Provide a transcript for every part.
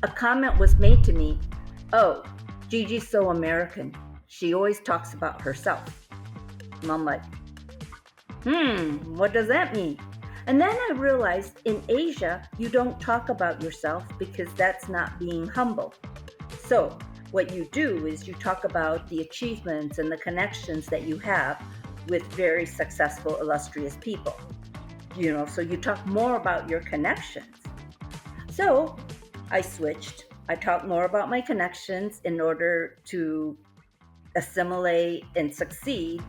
a comment was made to me, "Oh, Gigi's so American. She always talks about herself." And I'm like, what does that mean? And then I realized in Asia, you don't talk about yourself because that's not being humble. So, what you do is you talk about the achievements and the connections that you have with very successful, illustrious people. So you talk more about your connections. So, I switched. I talked more about my connections in order to assimilate and succeed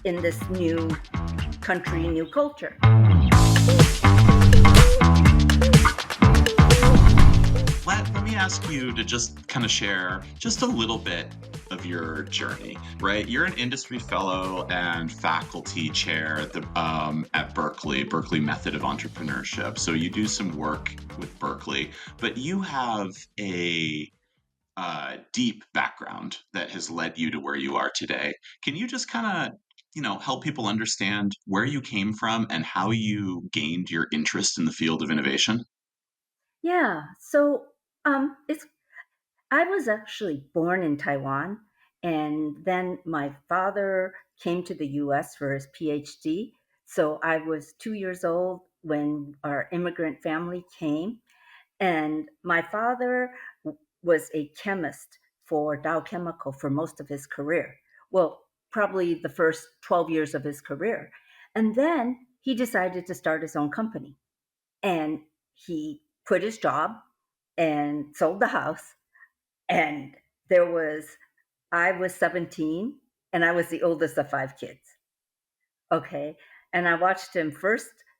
in this new country, new culture. Let me ask you to just kind of share just a little bit of your journey, right? You're an industry fellow and faculty chair at Berkeley Method of Entrepreneurship. So you do some work with Berkeley, but you have a deep background that has led you to where you are today. Can you just kind of help people understand where you came from and how you gained your interest in the field of innovation? Yeah. So it's I was actually born in Taiwan, and then my father came to the U.S. for his PhD. So I was 2 years old when our immigrant family came, and my father was a chemist for Dow Chemical for most of his career. Well, probably the first 12 years of his career. And then he decided to start his own company. And he quit his job and sold the house. And there was, I was 17 and I was the oldest of five kids. Okay. And I watched him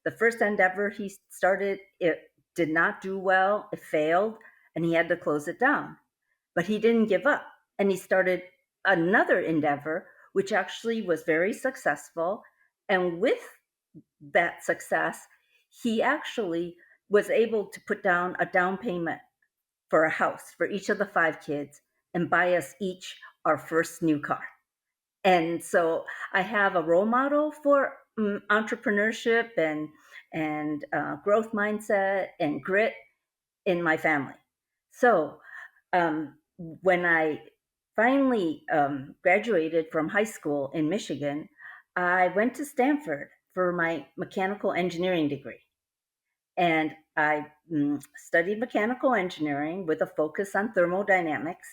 the first endeavor he started, it did not do well, it failed, and he had to close it down. But he didn't give up. And he started another endeavor, which actually was very successful. And with that success, he actually was able to put down a down payment for a house for each of the five kids and buy us each our first new car. And so I have a role model for entrepreneurship and growth mindset and grit in my family. So when I finally graduated from high school in Michigan, I went to Stanford for my mechanical engineering degree. And I studied mechanical engineering with a focus on thermodynamics.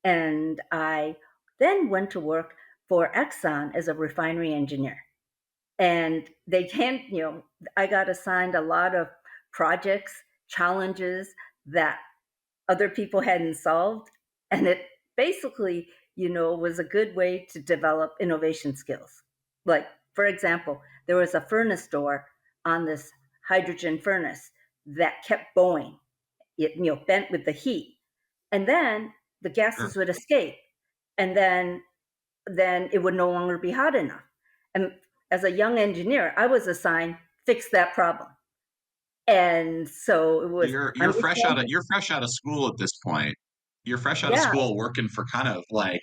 And I then went to work for Exxon as a refinery engineer. And I got assigned a lot of projects, challenges that other people hadn't solved. And it basically, was a good way to develop innovation skills. Like, for example, there was a furnace door on this hydrogen furnace that kept going. It, bent with the heat. And then the Sure. gases would escape. And then it would no longer be hot enough. And as a young engineer, I was assigned fix that problem. And so it was You're fresh out of understanding. you're fresh out of school at this point. You're fresh out of Yeah, school working for kind of like,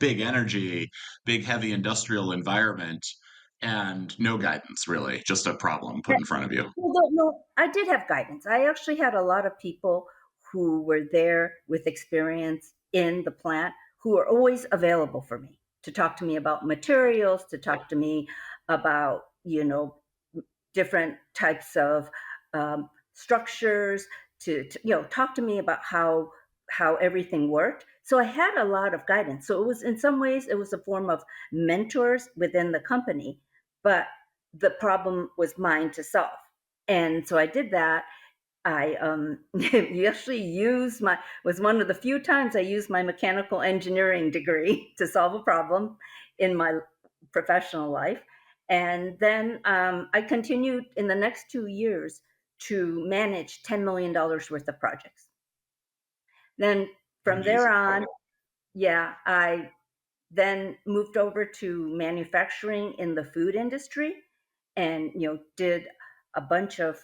big energy, big heavy industrial environment and no guidance really, just a problem put in front of you. well, no, I did have guidance. I actually had a lot of people who were there with experience in the plant who were always available for me to talk to me about materials, to talk to me about, different types of structures, to talk to me about how everything worked. So I had a lot of guidance. So it was, in some ways, it was a form of mentors within the company, but the problem was mine to solve. And so I did that. I you actually used my was one of the few times I used my mechanical engineering degree to solve a problem in my professional life. And then I continued in the next 2 years to manage $10 million worth of projects. Then from there Amazing. on, yeah, I then moved over to manufacturing in the food industry, and did a bunch of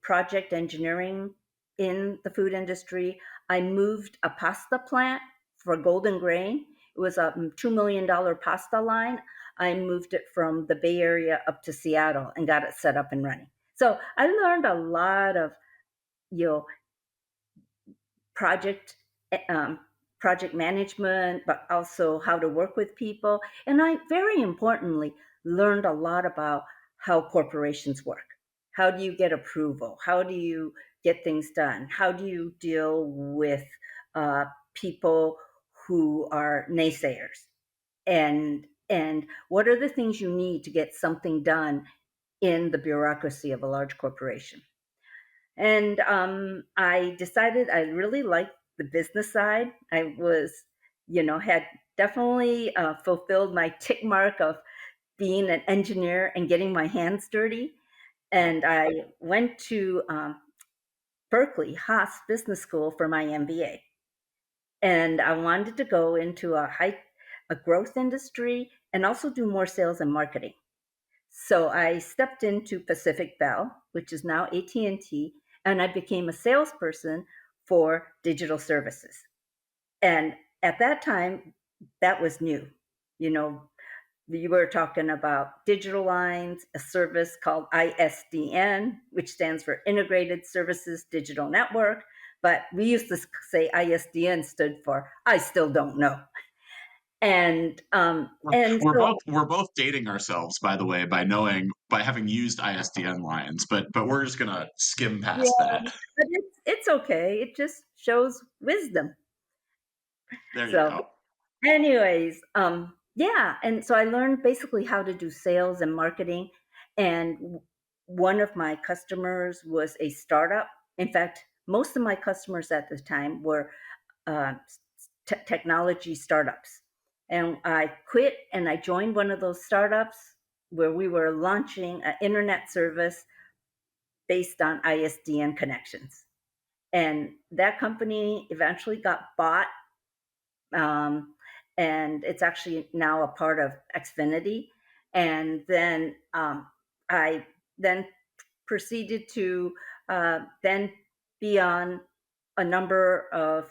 project engineering in the food industry. I moved a pasta plant for Golden Grain. It was a $2 million pasta line. I moved it from the Bay Area up to Seattle and got it set up and running. So I learned a lot of you know project um, project management, but also how to work with people. And I, very importantly, learned a lot about how corporations work. How do you get approval? How do you get things done? How do you deal with people who are naysayers? And what are the things you need to get something done in the bureaucracy of a large corporation? And I decided I really liked the business side. I was, had definitely fulfilled my tick mark of being an engineer and getting my hands dirty. And I went to Berkeley Haas Business School for my MBA. And I wanted to go into a growth industry and also do more sales and marketing. So I stepped into Pacific Bell, which is now AT&T, and I became a salesperson for digital services. And at that time, that was new. You know, you were talking about digital lines, a service called ISDN, which stands for Integrated Services Digital Network. But we used to say ISDN stood for I still don't know. And so We're both dating ourselves, by the way, by having used ISDN lines, but we're just gonna skim yeah, past that. but it's okay. It just shows wisdom. There you So, go. anyways, yeah, and so I learned basically how to do sales and marketing. And one of my customers was a startup. In fact, most of my customers at the time were uh, technology startups. And I quit and I joined one of those startups where we were launching an internet service based on ISDN connections. And that company eventually got bought, um, and it's actually now a part of Xfinity. And then I then proceeded to then be on a number of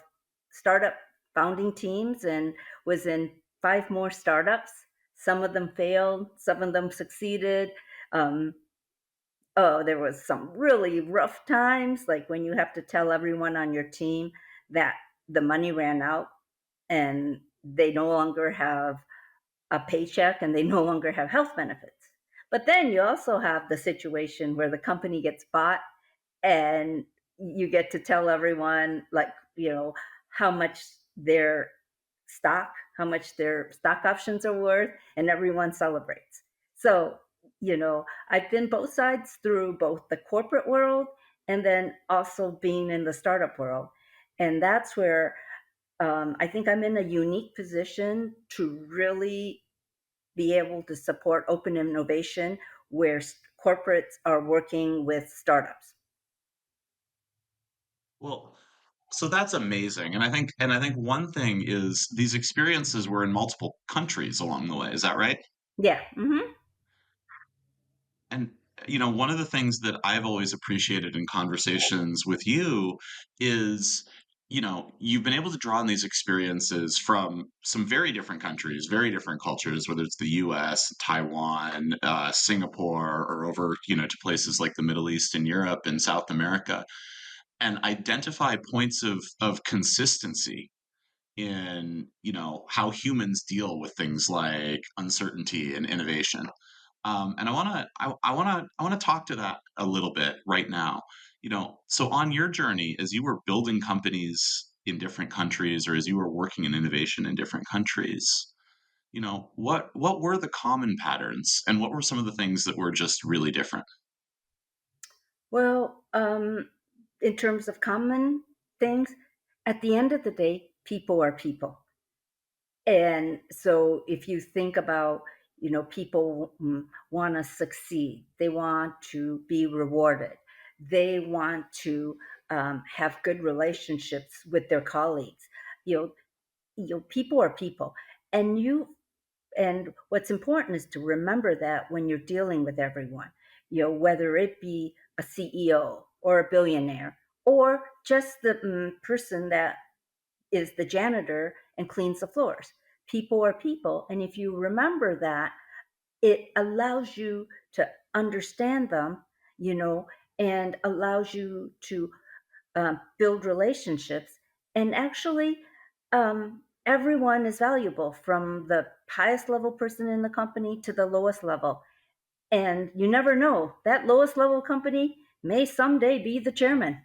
startup founding teams and was in five more startups. Some of them failed, some of them succeeded. Um, oh, there was some really rough times, like when you have to tell everyone on your team that the money ran out and they no longer have a paycheck and they no longer have health benefits. But then you also have the situation where the company gets bought and you get to tell everyone, like, how much their how much their stock options are worth, and everyone celebrates. So, I've been both sides through both the corporate world and then also being in the startup world. And that's where I think I'm in a unique position to really be able to support open innovation where corporates are working with startups. Well, so that's amazing, and I think one thing is these experiences were in multiple countries along the way. Is that right? Yeah. Hmm. And, one of the things that I've always appreciated in conversations with you is, you've been able to draw on these experiences from some very different countries, very different cultures, whether it's the US, Taiwan, Singapore, or over, to places like the Middle East and Europe and South America, and identify points of consistency in how humans deal with things like uncertainty and innovation. And I want to talk to that a little bit right now. So on your journey, as you were building companies in different countries, or as you were working in innovation in different countries, what were the common patterns, and what were some of the things that were just really different? Well, in terms of common things, at the end of the day, people are people. And so if you think about, people want to succeed, they want to be rewarded, they want to have good relationships with their colleagues. You know, people are people, and what's important is to remember that when you're dealing with everyone, whether it be a CEO or a billionaire or just the person that is the janitor and cleans the floors. People are people. And if you remember that, it allows you to understand them, you know, and allows you to build relationships And actually, everyone is valuable from the highest level person in the company to the lowest level. And you never know, that lowest level company may someday be the chairman.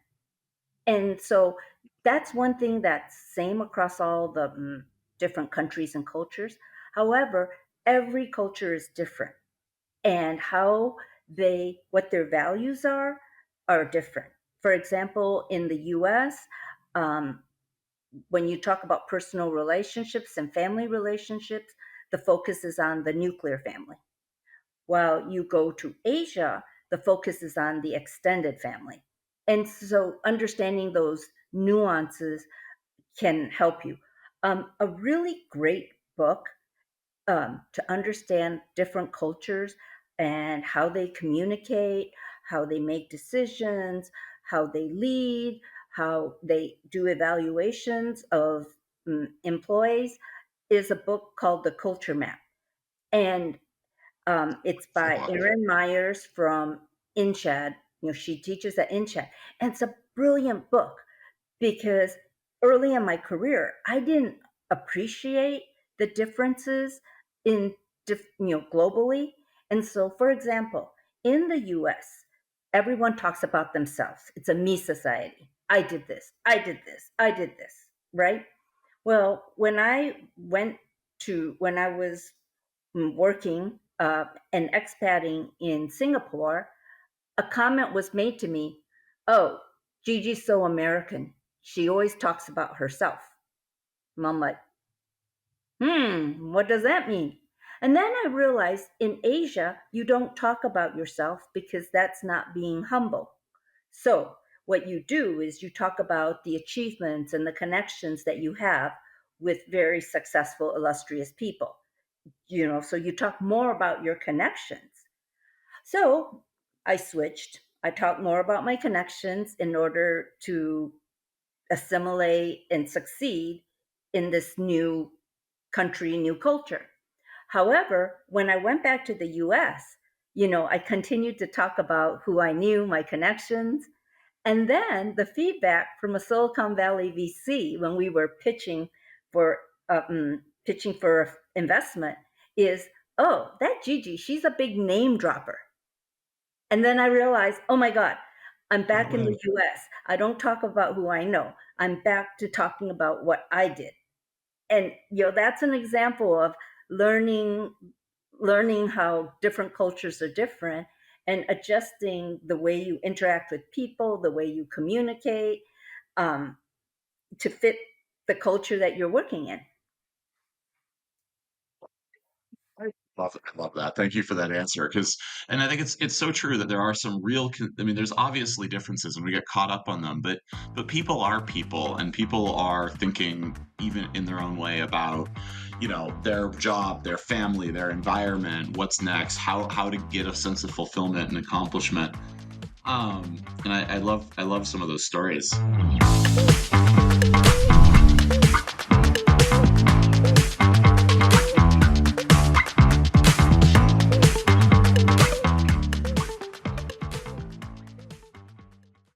And so that's one thing that's same across all the different countries and cultures. However, every culture is different, and how they what their values are different. For example, in the US, um, when you talk about personal relationships and family relationships, the focus is on the nuclear family. While you go to Asia, the focus is on the extended family. And so understanding those nuances can help you. A really great book to understand different cultures and how they communicate, how they make decisions, how they lead, how they do evaluations of employees, is a book called The Culture Map. And it's by Oh, Erin Myers from INCHAD. She teaches at INCHAD. And it's a brilliant book because early in my career, I didn't appreciate the differences in globally. And so, for example, in the US, everyone talks about themselves. It's a me society. I did this. I did this. I did this. Right? Well, when I was working and expating in Singapore, a comment was made to me, "Oh, Gigi's so American. She always talks about herself." And I'm like, what does that mean? And then I realized in Asia, you don't talk about yourself because that's not being humble. So, what you do is you talk about the achievements and the connections that you have with very successful, illustrious people. So you talk more about your connections. So I switched. I talked more about my connections in order to assimilate and succeed in this new country, new culture. However, when I went back to the US, I continued to talk about who I knew, my connections. And then the feedback from a Silicon Valley VC when we were for pitching for investment is, "Oh, that Gigi, she's a big name dropper." And then I realized, oh my God, I'm back in the right. US. I don't talk about who I know. I'm back to talking about what I did. And that's an example of learning learning how different cultures are different and adjusting the way you interact with people, the way you communicate, um, to fit the culture that you're working in. I love that. Thank you for that answer. Because, and I think it's so true that there are some real. I mean, there's obviously differences, and we get caught up on them. But people are people, and people are thinking even in their own way about, their job, their family, their environment, what's next, how to get a sense of fulfillment and accomplishment. And I love some of those stories.